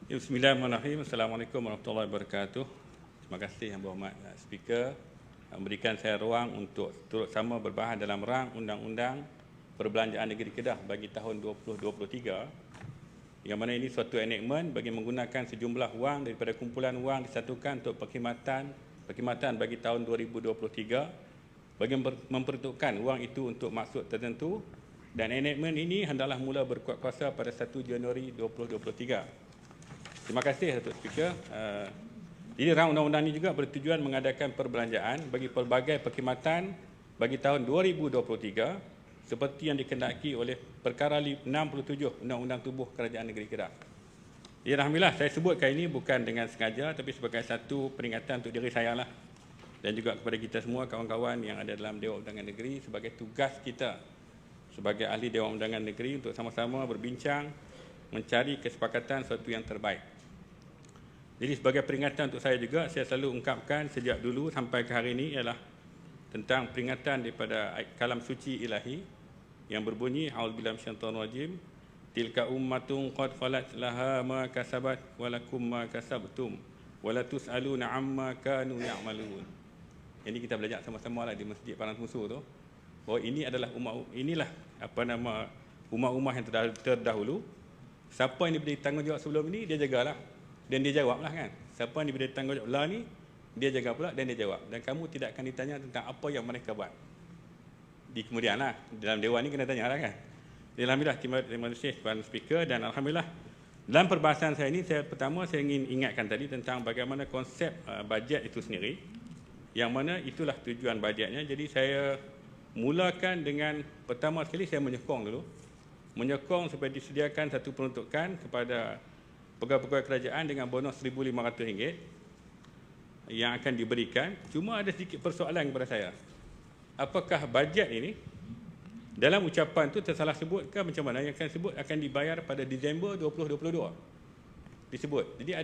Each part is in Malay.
Bismillahirrahmanirrahim. Assalamualaikum warahmatullahi wabarakatuh. Terima kasih Yang Berhormat Speaker memberikan saya ruang untuk turut sama berbahas dalam rang Undang-Undang Perbelanjaan Negeri Kedah bagi tahun 2023, yang mana ini suatu enactment bagi menggunakan sejumlah wang daripada kumpulan wang disatukan untuk perkhidmatan bagi tahun 2023 bagi memperuntukkan wang itu untuk maksud tertentu, dan enactment ini hendaklah mula berkuat kuasa pada 1 Januari 2023. Terima kasih Datuk Speaker. Jadi rang undang-undang ini juga bertujuan mengadakan perbelanjaan bagi pelbagai perkhidmatan bagi tahun 2023 seperti yang dikendaki oleh perkara 67 Undang-Undang Tubuh Kerajaan Negeri Kedah. Ya, alhamdulillah saya sebutkan ini bukan dengan sengaja tapi sebagai satu peringatan untuk diri saya lah, dan juga kepada kita semua kawan-kawan yang ada dalam Dewan Undangan Negeri sebagai tugas kita sebagai ahli Dewan Undangan Negeri untuk sama-sama berbincang mencari kesepakatan sesuatu yang terbaik. Jadi sebagai peringatan untuk saya juga, saya selalu ungkapkan sejak dulu sampai ke hari ini ialah tentang peringatan daripada kalam suci ilahi yang berbunyi a'udzubillahi minasyaitonir rajim, tilka ummatun qad khalat laha ma kasabat wa lakum ma kasabtum wa la tus'aluna amma kanu ya'malun. Ini kita belajar sama-sama lah di Masjid Parang Musuh tu, bahawa ini adalah umat-umat yang terdahulu. Siapa yang diberi tanggungjawab sebelum ini, dia jagalah dan dia jawablah kan. Siapa yang diberi tanggungjawab lah ni, dia jaga pula dan dia jawab. Dan kamu tidak akan ditanya tentang apa yang mereka buat di kemudian lah. Dalam Dewan ni kena tanya lah kan. Alhamdulillah, terima kasih Tuan Speaker. Dan Alhamdulillah, dalam perbahasan saya ini, pertama saya ingin ingatkan tadi tentang bagaimana konsep bajet itu sendiri, yang mana itulah tujuan bajetnya. Jadi saya mulakan dengan, pertama sekali saya menyokong supaya disediakan satu peruntukan kepada pegawai-pegawai kerajaan dengan bonus RM1,500 yang akan diberikan. Cuma ada sedikit persoalan kepada saya. Apakah bajet ini dalam ucapan itu tersalah sebut ke macam mana? Yang akan sebut akan dibayar pada Disember 2022 disebut. Jadi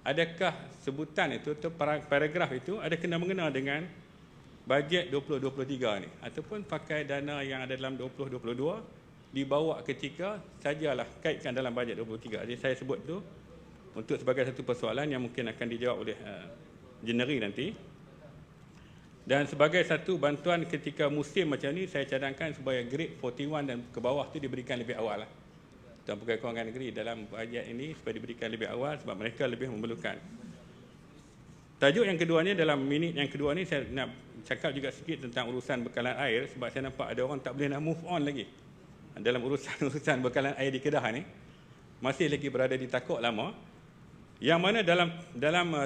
adakah sebutan itu atau paragraf itu ada kena-mengena dengan bajet 2023 ni, ataupun pakai dana yang ada dalam 2022 dibawa ketika sajalah kaitkan dalam bajet 23. Jadi saya sebut tu untuk sebagai satu persoalan yang mungkin akan dijawab oleh Jeneri nanti. Dan sebagai satu bantuan ketika musim macam ni, saya cadangkan supaya grade 41 dan ke bawah tu diberikan lebih awal lah. Tuan Pegawai Kewangan Negeri dalam bajet ini supaya diberikan lebih awal sebab mereka lebih memerlukan. Tajuk yang keduanya, dalam minit yang kedua ni saya nak cakap juga sikit tentang urusan bekalan air, sebab saya nampak ada orang tak boleh nak move on lagi dalam urusan bekalan air di Kedah ni, masih lagi berada di takuk lama, yang mana dalam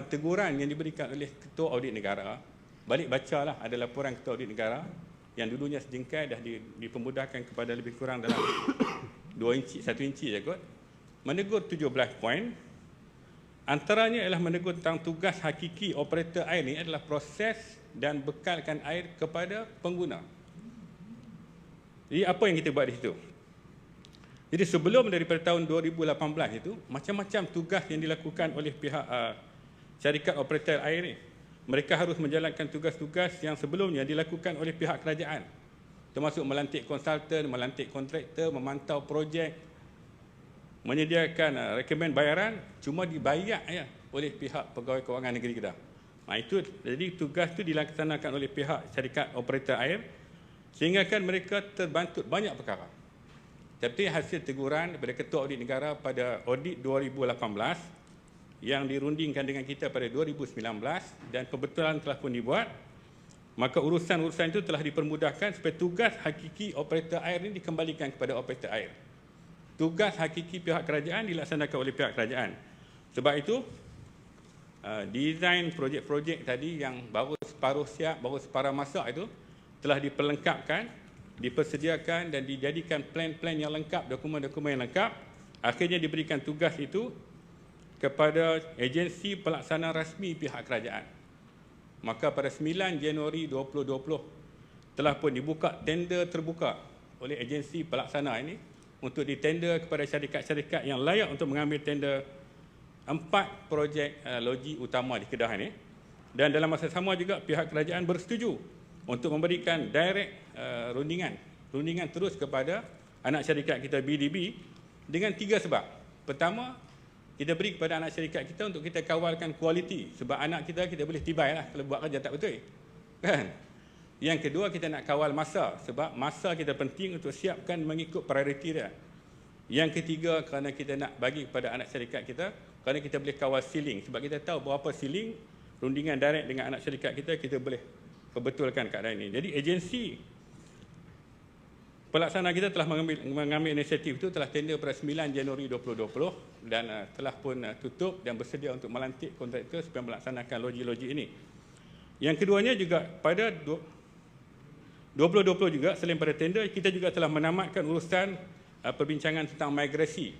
teguran yang diberikan oleh Ketua Audit Negara, balik bacalah ada laporan Ketua Audit Negara yang dulunya sejengkai dah dipermudahkan kepada lebih kurang dalam 1 inci je kot, menegur 17 poin. Antaranya ialah menegur tentang tugas hakiki operator air ni adalah proses dan bekalkan air kepada pengguna. Jadi apa yang kita buat di situ? Jadi sebelum daripada tahun 2018 itu, macam-macam tugas yang dilakukan oleh pihak syarikat operator air ni. Mereka harus menjalankan tugas-tugas yang sebelumnya dilakukan oleh pihak kerajaan, termasuk melantik konsultan, melantik kontraktor, memantau projek, menyediakan rekomen bayaran, cuma dibayar ya oleh pihak Pegawai Kewangan Negeri Kedah. Jadi tugas itu dilaksanakan oleh pihak syarikat operator air, sehingga kan mereka terbantut banyak perkara. Tapi hasil teguran daripada Ketua Audit Negara pada audit 2018 yang dirundingkan dengan kita pada 2019 dan pembetulan telah pun dibuat, maka urusan-urusan itu telah dipermudahkan supaya tugas hakiki operator air ini dikembalikan kepada operator air. Tugas hakiki pihak kerajaan dilaksanakan oleh pihak kerajaan. Sebab itu desain projek-projek tadi yang baru separuh siap, baru separuh masak itu telah diperlengkapkan, dipersediakan dan dijadikan plan-plan yang lengkap, dokumen-dokumen yang lengkap. Akhirnya diberikan tugas itu kepada agensi pelaksana rasmi pihak kerajaan. Maka pada 9 Januari 2020 telah pun dibuka tender terbuka oleh agensi pelaksana ini untuk ditender kepada syarikat-syarikat yang layak untuk mengambil tender 4 projek loji utama di Kedah ini. Dan dalam masa sama juga pihak kerajaan bersetuju untuk memberikan direct rundingan terus kepada anak syarikat kita BDB dengan 3 sebab. Pertama, Kita beri kepada anak syarikat kita untuk kita kawalkan kualiti. Sebab anak kita boleh tibai lah kalau buat kerja tak betul. Kan? Yang kedua, kita nak kawal masa. Sebab masa kita penting untuk siapkan mengikut prioriti dia. Yang ketiga, kerana kita nak bagi kepada anak syarikat kita, kerana kita boleh kawal ceiling. Sebab kita tahu berapa ceiling, rundingan direct dengan anak syarikat kita boleh perbetulkan keadaan ini. Jadi agensi pelaksana kita telah mengambil inisiatif itu, telah tender pada 9 Januari 2020 dan telah pun tutup dan bersedia untuk melantik kontraktor supaya melaksanakan loji-loji ini. Yang keduanya juga pada 2020 juga, selain pada tender, kita juga telah menamatkan urusan perbincangan tentang migrasi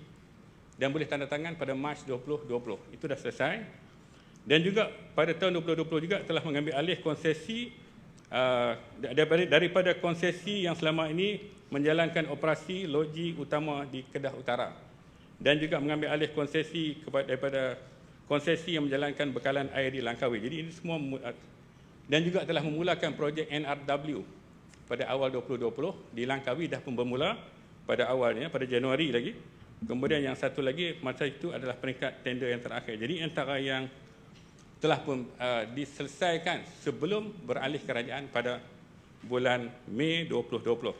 dan boleh tanda tangan pada Mac 2020. Itu dah selesai. Dan juga pada tahun 2020 juga telah mengambil alih konsesi daripada konsesi yang selama ini menjalankan operasi loji utama di Kedah Utara, dan juga mengambil alih konsesi daripada konsesi yang menjalankan bekalan air di Langkawi. Jadi ini semua, dan juga telah memulakan projek NRW pada awal 2020 di Langkawi, dah pun bermula pada awalnya pada Januari lagi. Kemudian yang satu lagi masa itu adalah peringkat tender yang terakhir. Jadi antara yang telah pun diselesaikan sebelum beralih kerajaan pada bulan Mei 2020.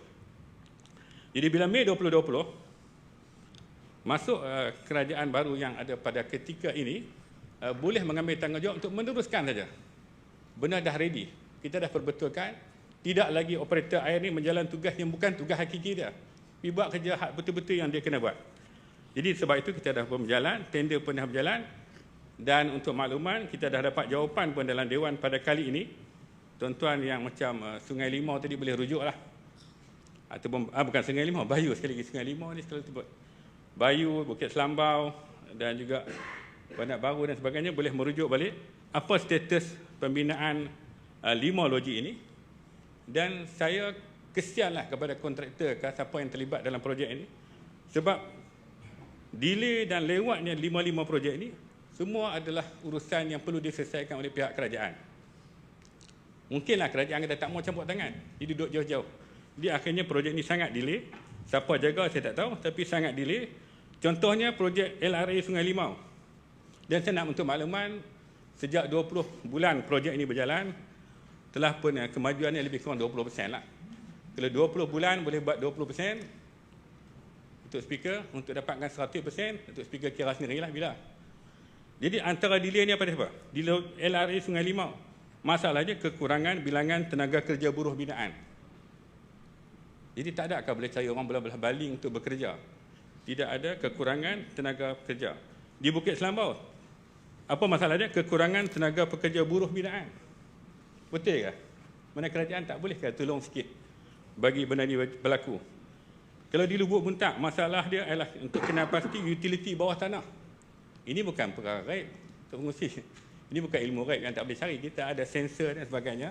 Jadi bila Mei 2020 masuk kerajaan baru yang ada pada ketika ini, boleh mengambil tanggungjawab untuk meneruskan saja. Benar dah ready, kita dah perbetulkan, tidak lagi operator air ni menjalan tugas yang bukan tugas hakiki dia. Dia buat kerja hak betul-betul yang dia kena buat. Jadi sebab itu kita dah berjalan, tender pun dah berjalan, dan untuk makluman kita dah dapat jawapan pun dalam Dewan pada kali ini. Tuan-tuan yang macam Sungai Limau tadi boleh rujuk lah. Ataupun bukan Sungai Limau, Bayu sekali lagi. Sungai Limau ni sekali sebut Bayu, Bukit Selambau dan juga Bandar Baru dan sebagainya, boleh merujuk balik apa status pembinaan 5 loji ini. Dan saya kesianlah kepada kontraktor ke siapa yang terlibat dalam projek ini, sebab delay dan lewatnya 5 projek ini semua adalah urusan yang perlu diselesaikan oleh pihak kerajaan. Mungkinlah kerajaan kita tak mau campur tangan, dia duduk jauh-jauh. Dia akhirnya projek ini sangat delay. Siapa jaga saya tak tahu, tapi sangat delay. Contohnya projek LRA Sungai Limau. Dan saya nak untuk makluman, sejak 20 bulan projek ini berjalan, telah pun kemajuannya lebih kurang 20% lah. Kalau 20 bulan boleh buat 20% untuk speaker, untuk dapatkan 100% untuk speaker kira sendirilah bila. Jadi antara delay ni apa dia? Di LRA Sungai Limau, masalahnya kekurangan bilangan tenaga kerja buruh binaan. Jadi tak ada akal boleh cari orang belah-belah baling untuk bekerja. Tidak ada, kekurangan tenaga kerja. Di Bukit Selambau, apa masalahnya? Kekurangan tenaga pekerja buruh binaan. Betul ke? Mana kerajaan tak boleh ke tolong sikit bagi benda ni berlaku? Kalau di Lubuk Buntak, masalah dia adalah untuk kena pasti utiliti bawah tanah. Ini bukan perkara raib, Tok Pengerusi. Ini bukan ilmu raib yang tak boleh cari. Kita ada sensor dan sebagainya.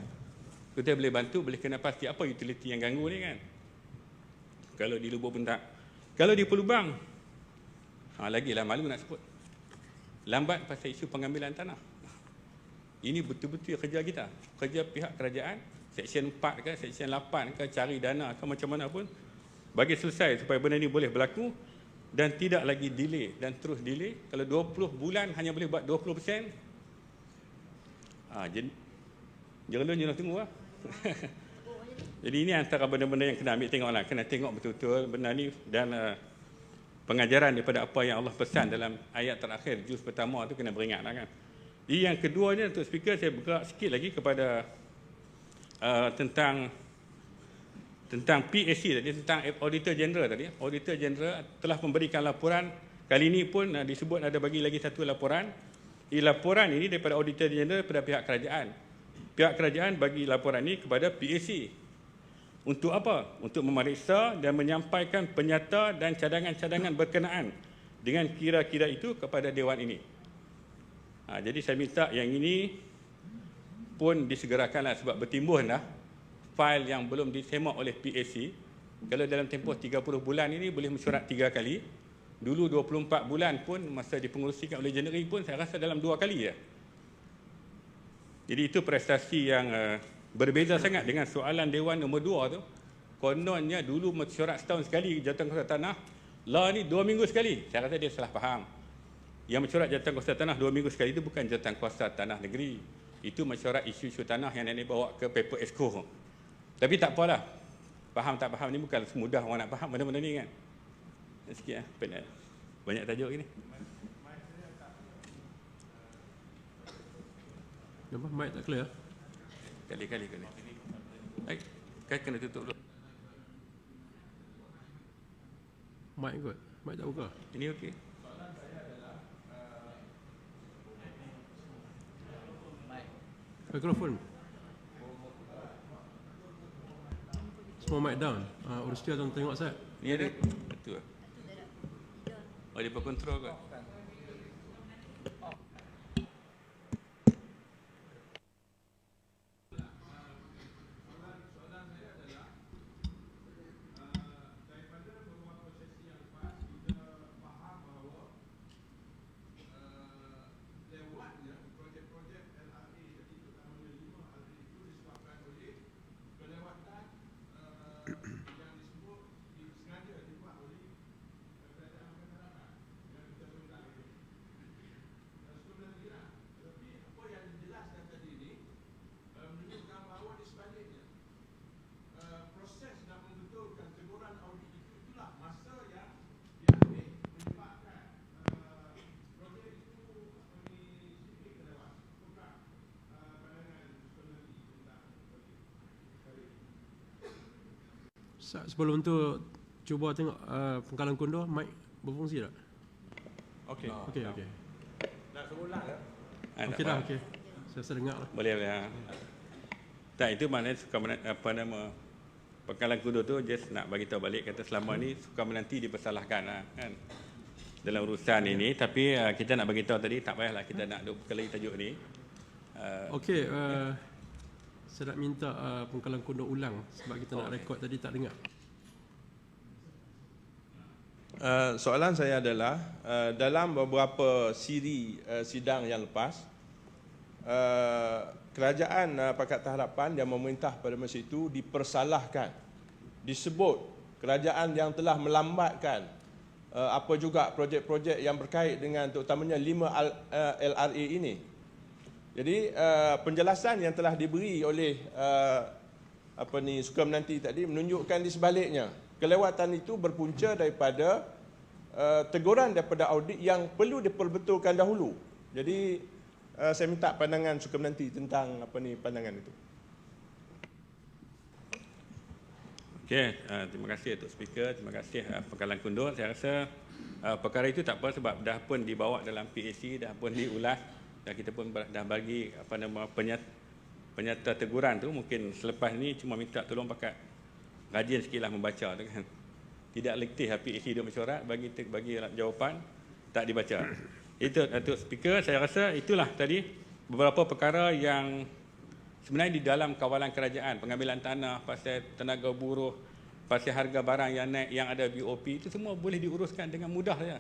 Kita boleh bantu, boleh kena pasti apa utiliti yang ganggu ni kan. Kalau di Lubuk Buntak. Kalau di Pelubang, lagilah malu nak sebut. Lambat pasal isu pengambilan tanah. Ini betul-betul kerja kita. Kerja pihak kerajaan, Seksyen 4 ke, Seksyen 8 ke, cari dana ke macam mana pun, bagi selesai supaya benda ini boleh berlaku dan tidak lagi delay dan terus delay. Kalau 20 bulan hanya boleh buat 20%, jelas tunggu lah. Jadi ini antara benda-benda yang kena ambil tengoklah, kena tengok betul-betul benda ni, dan pengajaran daripada apa yang Allah pesan dalam ayat terakhir juz pertama tu kena beringatlah kan. Jadi yang keduanya untuk speaker, saya bergerak sikit lagi kepada tentang PAC tadi, tentang Auditor General tadi. Auditor General telah memberikan laporan, kali ini pun disebut ada bagi lagi satu laporan. Laporan ini daripada Auditor General kepada pihak kerajaan. Pihak kerajaan bagi laporan ini kepada PAC. Untuk apa? Untuk memeriksa dan menyampaikan penyata dan cadangan-cadangan berkenaan dengan kira-kira itu kepada Dewan ini. Jadi saya minta yang ini pun disegerakanlah, sebab bertimbun dah fail yang belum disemak oleh PAC. Kalau dalam tempoh 30 bulan ini boleh mesyuarat 3 kali. Dulu 24 bulan pun masa dipengerusikan oleh Jeneri pun saya rasa dalam 2 kali ya. Jadi itu prestasi yang berbeza sangat dengan soalan Dewan nombor 2 tu. Kononnya dulu mesyuarat setahun sekali jawatan kuasa tanah, lah ni 2 minggu sekali. Saya rasa dia salah faham. Yang mesyuarat jawatan kuasa tanah 2 minggu sekali itu bukan jawatan kuasa tanah negeri. Itu mesyuarat isu-isu tanah yang nak bawa ke paper ESCO. Tapi tak apalah. Faham tak faham ni bukan semudah orang nak faham benda-benda ni kan. Sikit penat. Banyak tajuk ni. Nampak mic tak clear? Kali. Kan kena tutup dulu. Mic kot. Mic tak buka. Ini okey. Mikrofon. Semua mic down. Urus dia tuan tengok saya. Ni ada? Betul. Oh, dia berkontrol ke? Sebelum tu cuba tengok pengkalan kundur mic berfungsi tak? Okey. Okey. Nak suruh ulang ke? Okey dah, okey. Saya dengar lah. Boleh. Tak, itu maknanya suka pengkalan kundur tu just nak bagi tahu balik kata selama ni suka menanti dipersalahkan kan. Dalam urusan ini, tapi kita nak bagi tahu tadi tak payahlah kita nak duk kali tajuk ni. Okey, saya nak minta pengkalan kundur ulang sebab kita nak rekod tadi tak dengar. Soalan saya adalah dalam beberapa siri sidang yang lepas, kerajaan Pakatan Harapan yang memerintah pada masa itu dipersalahkan, disebut kerajaan yang telah melambatkan apa juga projek-projek yang berkait dengan terutamanya 5 LRA ini. Jadi penjelasan yang telah diberi oleh Suka-Menanti tadi menunjukkan di sebaliknya. Kelewatan itu berpunca daripada teguran daripada audit yang perlu diperbetulkan dahulu. Jadi saya minta pandangan Suka-Menanti tentang pandangan itu. Okey, terima kasih Tok Speaker, terima kasih pengkalan kundur. Saya rasa perkara itu tak apa sebab dah pun dibawa dalam PAC, dah pun diulas dan kita pun dah bagi penyata teguran tu. Mungkin selepas ni cuma minta tolong pakat rajin sikitlah membaca tu kan. Tidak letih PAC dia mesyuarat bagi jawapan tak dibaca. Itu Tok Speaker, saya rasa itulah tadi beberapa perkara yang sebenarnya di dalam kawalan kerajaan, pengambilan tanah, pasal tenaga buruh, pasal harga barang yang naik, yang ada BOP, itu semua boleh diuruskan dengan mudah saja.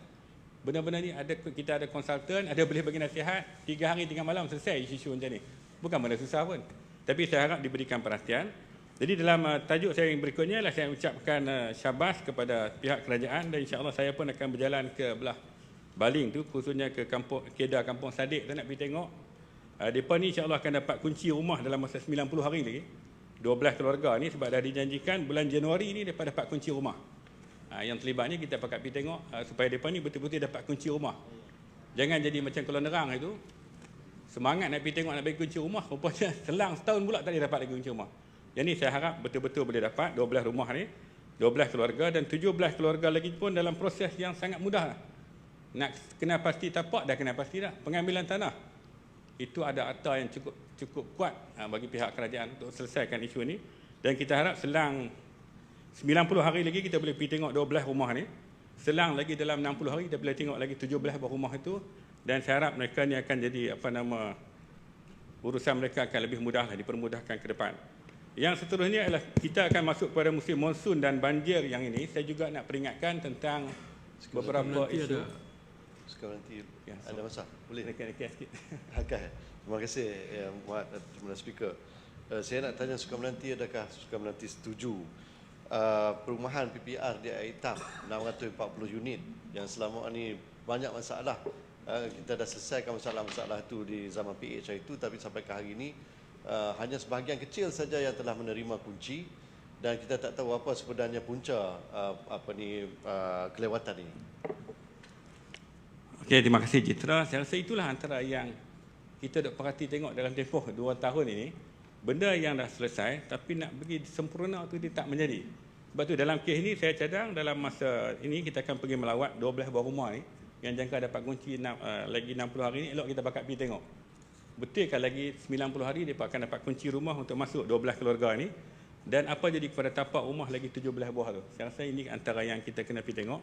Benda-benda ni kita ada konsultan, ada boleh bagi nasihat, 3 hari 3 malam selesai isu-isu macam ni. Bukan benda susah pun. Tapi saya harap diberikan perhatian. Jadi dalam tajuk saya yang berikutnya saya ucapkan syabas kepada pihak kerajaan dan insya-Allah saya pun akan berjalan ke belah Baling tu, khususnya ke Kedah Kampung Sadik tu nak pergi tengok. Mereka ni insya-Allah akan dapat kunci rumah dalam masa 90 hari lagi. 12 keluarga ni sebab dah dijanjikan bulan Januari ni mereka dapat kunci rumah. Yang terlibatnya kita pakat pergi tengok supaya mereka ni betul-betul dapat kunci rumah. Jangan jadi macam Kuala Nerang itu. Semangat nak pergi tengok nak bagi kunci rumah, rupanya selang setahun pula tak dapat lagi kunci rumah. Yang ni saya harap betul-betul boleh dapat 12 rumah ni, 12 keluarga dan 17 keluarga lagi pun dalam proses yang sangat mudah. Nak kena pasti tapak dah kena pasti dah. Pengambilan tanah itu ada akta yang cukup kuat bagi pihak kerajaan untuk selesaikan isu ini dan kita harap selang 90 hari lagi kita boleh pergi tengok 12 rumah ni. Selang lagi dalam 60 hari kita boleh tengok lagi 17 buah rumah itu dan saya harap mereka ni akan jadi urusan mereka akan lebih mudahlah, dipermudahkan ke depan. Yang seterusnya adalah kita akan masuk pada musim monsun dan banjir yang ini. Saya juga nak peringatkan tentang beberapa isu. Suka-Menanti Ya, ada masa? Boleh? Rekan-rekan sikit. Okay. Terima kasih Muhammad Terima Speaker. Saya nak tanya Suka-Menanti, adakah Suka-Menanti setuju perumahan PPR di Air Hitam 640 unit yang selama ini banyak masalah kita dah selesaikan masalah-masalah itu di zaman PH itu, tapi sampai ke hari ini hanya sebahagian kecil saja yang telah menerima kunci dan kita tak tahu apa sebenarnya punca kelewatan ini. Okey, terima kasih Citra. Saya rasa itulah antara yang kita dok perhati tengok dalam tempoh 2 tahun ini. Benda yang dah selesai tapi nak bagi sempurna tu dia tak menjadi. Sebab tu dalam kes ini saya cadang dalam masa ini kita akan pergi melawat 12 buah rumah ni yang jangka dapat kunci lagi 60 hari ni, elok kita bakat pergi tengok. Betul kan lagi 90 hari dia akan dapat kunci rumah untuk masuk 12 keluarga ni, dan apa jadi kepada tapak rumah lagi 17 buah tu. Saya rasa ini antara yang kita kena pergi tengok.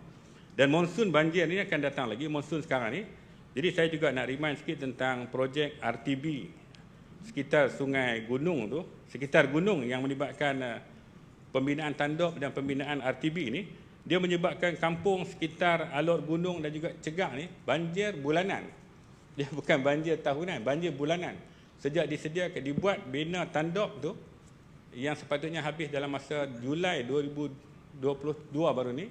Dan monsun banjir ni akan datang lagi, monsun sekarang ni. Jadi saya juga nak remind sikit tentang projek RTB sekitar Sungai Gunung tu, sekitar gunung yang melibatkan pembinaan tandop dan pembinaan RTB ni. Dia menyebabkan kampung sekitar alur gunung dan juga Cegah ni banjir bulanan. Dia bukan banjir tahunan, banjir bulanan. Sejak disediakan, dibuat bina tandop tu yang sepatutnya habis dalam masa Julai 2022 baru ni.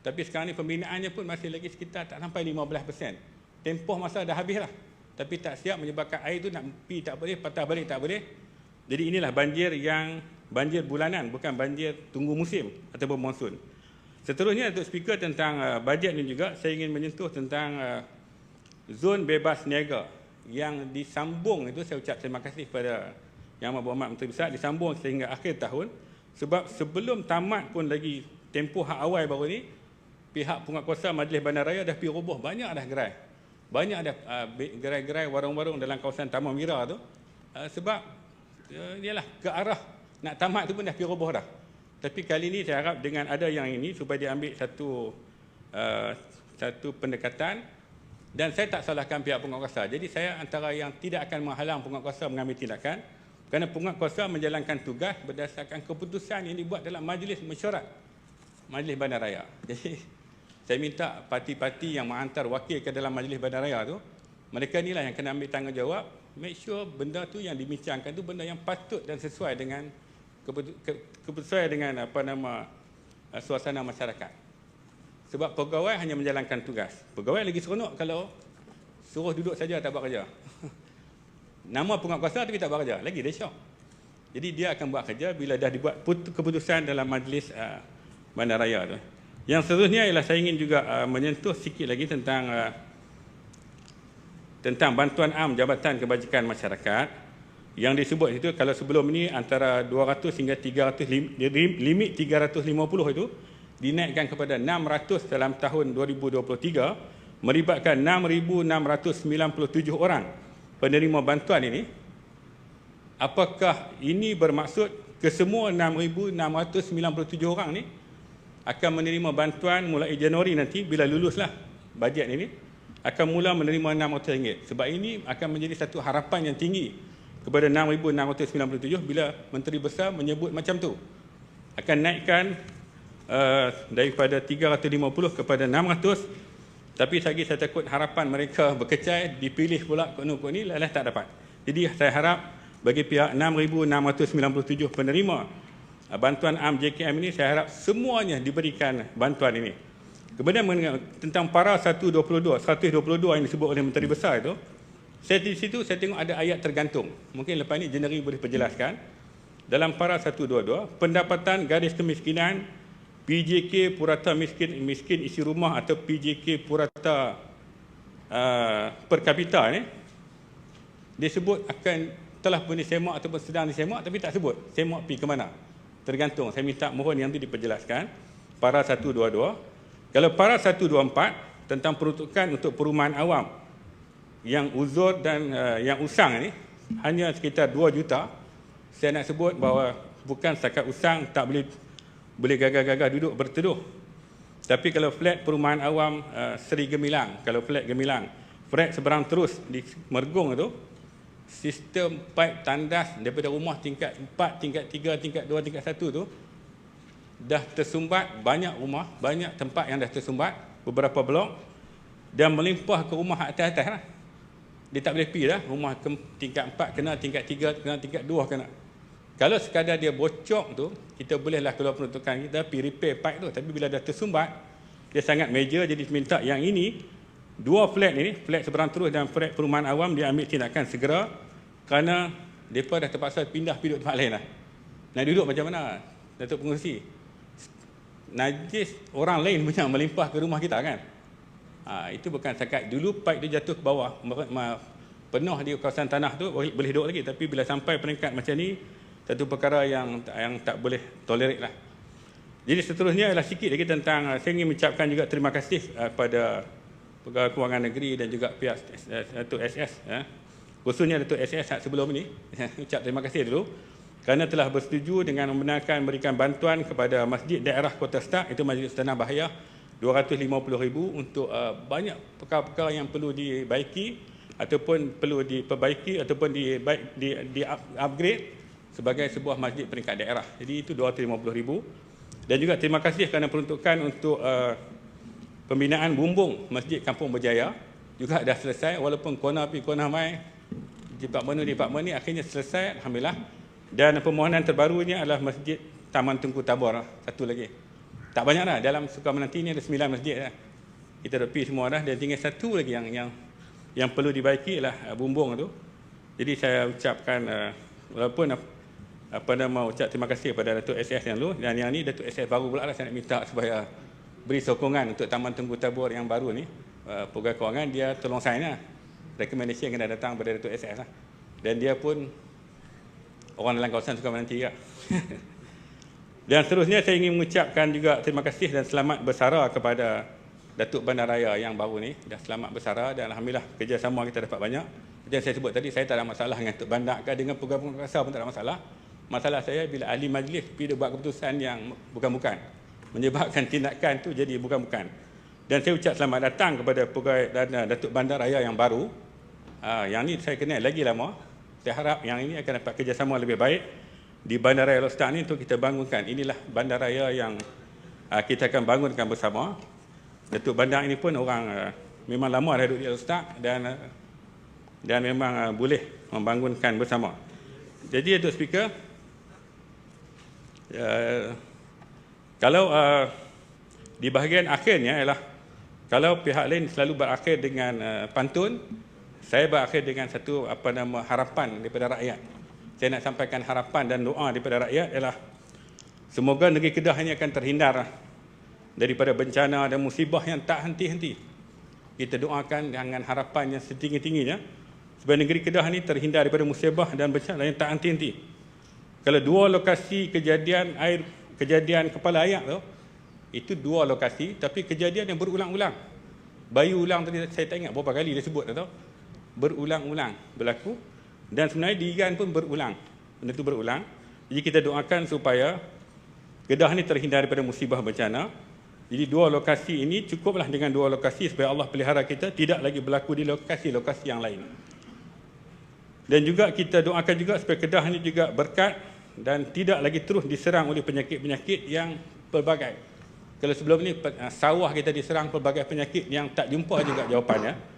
Tapi sekarang ni pembinaannya pun masih lagi sekitar tak sampai 15%. Tempoh masa dah habis lah. Tapi tak siap, menyebabkan air tu nak pi tak boleh, patah balik tak boleh. Jadi inilah banjir yang banjir bulanan, bukan banjir tunggu musim ataupun monsun. Seterusnya untuk speaker tentang bajet ni juga, saya ingin menyentuh tentang zon bebas niaga yang disambung itu. Saya ucap terima kasih kepada Yang Amat Berhormat Menteri Besar, disambung sehingga akhir tahun. Sebab sebelum tamat pun lagi tempoh hak awal baru ni, pihak penguatkuasa Majlis Bandaraya dah pergi roboh banyak dah gerai. Banyak dah gerai-gerai warung-warung dalam kawasan Taman Mira tu. Sebab ialah ke arah nak tamat tu pun dah pergi roboh dah. Tapi kali ni saya harap dengan ada yang ini supaya dia ambil satu pendekatan, dan saya tak salahkan pihak penguatkuasa. Jadi saya antara yang tidak akan menghalang penguatkuasa mengambil tindakan, kerana penguatkuasa menjalankan tugas berdasarkan keputusan yang dibuat dalam Majlis Mesyuarat Majlis Bandaraya. Jadi saya minta parti-parti yang menghantar wakil ke dalam Majlis Bandaraya tu, mereka inilah yang kena ambil tanggungjawab, make sure benda tu yang dibincangkan tu benda yang patut dan sesuai dengan suasana masyarakat. Sebab pegawai hanya menjalankan tugas. Pegawai lagi seronok kalau suruh duduk saja tak buat kerja. Nama penguatkuasa tapi tak buat kerja, lagi dia syok. Jadi dia akan buat kerja bila dah dibuat keputusan dalam Majlis Bandaraya tu. Yang seterusnya ialah saya ingin juga menyentuh sikit lagi tentang bantuan am Jabatan Kebajikan Masyarakat yang disebut itu. Kalau sebelum ini antara 200 hingga 300, limit 350 itu dinaikkan kepada 600 dalam tahun 2023, melibatkan 6,697 orang penerima bantuan ini. Apakah ini bermaksud kesemua 6,697 orang ni akan menerima bantuan mulai Januari nanti bila luluslah bajet ini, akan mula menerima RM600? Sebab ini akan menjadi satu harapan yang tinggi kepada 6,697 bila Menteri Besar menyebut macam tu. Akan naikkan daripada 350 kepada 600. Tapi lagi saya takut harapan mereka berkecai, dipilih pula kok ni lalah tak dapat. Jadi saya harap bagi pihak 6,697 penerima bantuan am JKM ini, saya harap semuanya diberikan bantuan ini. Kemudian tentang para 122 yang disebut oleh Menteri Besar itu, saya di situ saya tengok ada ayat tergantung. Mungkin lepas ini Jeneri boleh perjelaskan. Dalam para 122, pendapatan garis kemiskinan PJK purata miskin isi rumah atau PJK purata per kapita ni disebut akan telah pun disemak ataupun sedang disemak, tapi tak sebut semak pergi ke mana. Tergantung. Saya minta mohon yang itu diperjelaskan. Para 122. Kalau para 124 tentang peruntukan untuk perumahan awam yang uzur dan yang usang ni hanya sekitar 2 juta. Saya nak sebut bahawa bukan setakat usang tak boleh gagah-gagah duduk berteduh. Tapi kalau flat perumahan awam Seri Gemilang, kalau flat Gemilang, flat seberang terus di Mergung itu, sistem paip tandas daripada rumah tingkat 4, tingkat 3, tingkat 2, tingkat 1 tu dah tersumbat banyak rumah, banyak tempat yang dah tersumbat, beberapa blok, dan melimpah ke rumah atas-atas lah. Dia tak boleh pergi dah, rumah tingkat 4 kena, tingkat 3 kena, tingkat 2 kena. Kalau sekadar dia bocok tu, kita bolehlah keluar peruntukan kita pergi repair pipe tu. Tapi bila dah tersumbat, dia sangat major, jadi minta yang ini Dua flat ini, flat seberang terus dan flat perumahan awam, dia ambil tindakan segera kerana mereka dah terpaksa pindah pergi duduk tempat lain lah. Nak duduk macam mana, Datuk Pengerusi? Najis orang lain punya melimpah ke rumah kita kan. Itu bukan setakat dulu pipe dia jatuh ke bawah, penuh di kawasan tanah tu boleh duduk lagi, tapi bila sampai peringkat macam ni, satu perkara yang tak boleh tolerate lah. Jadi seterusnya adalah sikit lagi tentang, saya ingin mengucapkan juga terima kasih kepada Pegawai Kewangan Negeri dan juga pihak Datuk SS, khususnya Datuk SS sebelum ini, ucap terima kasih dulu kerana telah bersetuju dengan membenarkan memberikan bantuan kepada Masjid Daerah Kota Start, itu Masjid Sultanah Bahiyah, RM250,000 untuk banyak perkara-perkara yang perlu dibaiki ataupun perlu diperbaiki ataupun di upgrade sebagai sebuah masjid peringkat daerah. Jadi itu RM250,000. Dan juga terima kasih kerana peruntukan untuk pembinaan bumbung Masjid Kampung Berjaya juga dah selesai, walaupun kona pi kona mai departmen ni akhirnya selesai, alhamdulillah. Dan permohonan terbarunya adalah Masjid Taman Tunku Tabor, satu lagi. Tak banyak dah, dalam Sukamanati ni ada 9 masjid dah. Kita dah pergi semua dah, dan tinggal satu lagi yang perlu dibaiki ialah bumbung tu. Jadi saya ucapkan walaupun ucap terima kasih kepada Datuk SS yang dulu, dan yang ni Datuk SS baru pula lah, saya nak minta supaya beri sokongan untuk Taman Tunku Tabor yang baru ni. Pegawai Kewangan dia tolong sign lah. Recommendation kena datang pada Datuk SS lah. Dan dia pun orang dalam kawasan Sukamanati juga. Dan seterusnya saya ingin mengucapkan juga terima kasih dan selamat bersara kepada Datuk Bandaraya yang baru ni. Dah selamat bersara dan alhamdulillah kerjasama kita dapat banyak. Macam saya sebut tadi, saya tak ada masalah dengan Datuk Bandar ke dengan pegawai kasar pun tak ada masalah. Masalah saya bila ahli majlis pergi buat keputusan yang bukan-bukan, menyebabkan tindakan tu jadi bukan-bukan. Dan saya ucap selamat datang kepada pegawai dan Datuk Bandaraya yang baru. Yang ni saya kenal lagi lama. Saya harap yang ini akan dapat kerjasama lebih baik di Bandaraya Lostak ni untuk kita bangunkan. Inilah bandaraya yang kita akan bangunkan bersama. Datuk Bandar ini pun orang memang lama dah duduk di Lostak dan memang boleh membangunkan bersama. Jadi Datuk Speaker, kalau di bahagian akhirnya ialah kalau pihak lain selalu berakhir dengan pantun, saya berakhir dengan satu harapan daripada rakyat. Saya nak sampaikan harapan dan doa daripada rakyat ialah semoga negeri Kedah ini akan terhindar daripada bencana dan musibah yang tak henti-henti. Kita doakan dengan harapan yang setinggi-tingginya supaya negeri Kedah ini terhindar daripada musibah dan bencana yang tak henti-henti. Kalau dua lokasi kejadian kepala ayak tu, itu dua lokasi tapi kejadian yang berulang-ulang. Bayu ulang tadi saya tak ingat berapa kali dia sebut tu. Berulang-ulang berlaku dan sebenarnya di Iran pun berulang. Benda tu berulang. Jadi kita doakan supaya Kedah ni terhindar daripada musibah bencana. Jadi dua lokasi ini cukuplah dengan dua lokasi supaya Allah pelihara kita tidak lagi berlaku di lokasi-lokasi yang lain. Dan juga kita doakan juga supaya Kedah ni juga berkat dan tidak lagi terus diserang oleh penyakit-penyakit yang pelbagai. Kalau sebelum ni sawah kita diserang pelbagai penyakit yang tak jumpa juga jawapannya.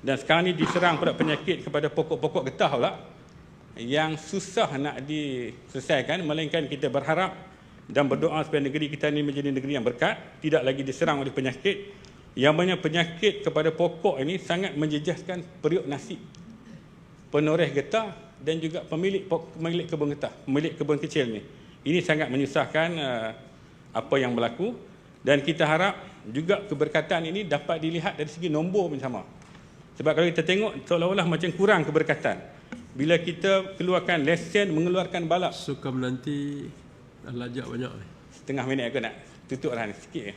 Dan sekarang ni diserang pada penyakit kepada pokok-pokok getah pula yang susah nak diselesaikan, melainkan kita berharap dan berdoa supaya negeri kita ini menjadi negeri yang berkat, tidak lagi diserang oleh penyakit. Yang banyak penyakit kepada pokok ini sangat menjejaskan periuk nasi, penoreh getah dan juga pemilik kebun getah, pemilik kebun kecil ni. Ini sangat menyusahkan apa yang berlaku, dan kita harap juga keberkatan ini dapat dilihat dari segi nombor pun sama. Sebab kalau kita tengok seolah-olah macam kurang keberkatan bila kita keluarkan lesen mengeluarkan balap. Suka menanti dah lajak banyak. Setengah minit aku nak tutup lah ni sikit.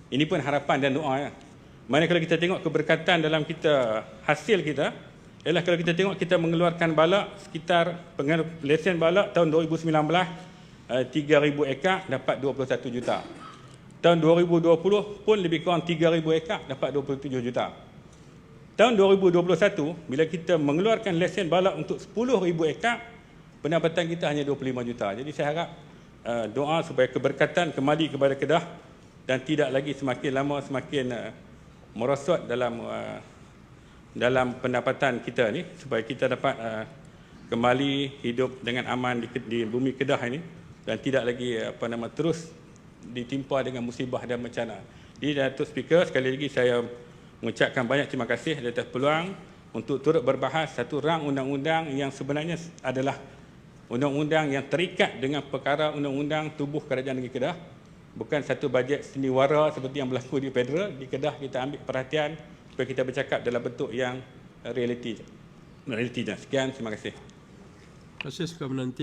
Ini pun harapan dan doa. Mana kalau kita tengok keberkatan dalam kita, hasil kita ialah kalau kita tengok kita mengeluarkan balak sekitar lesen balak tahun 2019 3,000 ekar dapat 21 juta. Tahun 2020 pun lebih kurang 3,000 ekar dapat 27 juta. Tahun 2021 bila kita mengeluarkan lesen balak untuk 10,000 ekar, pendapatan kita hanya 25 juta. Jadi saya harap doa supaya keberkatan kembali kepada Kedah dan tidak lagi semakin lama semakin merosot dalam pendapatan kita ni, supaya kita dapat kembali hidup dengan aman di bumi Kedah ini dan tidak lagi terus ditimpa dengan musibah dan bencana. Jadi Datuk Speaker, sekali lagi saya mengucapkan banyak terima kasih atas peluang untuk turut berbahas satu rang undang-undang yang sebenarnya adalah undang-undang yang terikat dengan perkara undang-undang tubuh Kerajaan Negeri Kedah. Bukan satu bajet seniwara seperti yang berlaku di federal. Di Kedah kita ambil perhatian supaya kita bercakap dalam bentuk yang realiti. Sekian, terima kasih. Terima kasih Suka Menanti.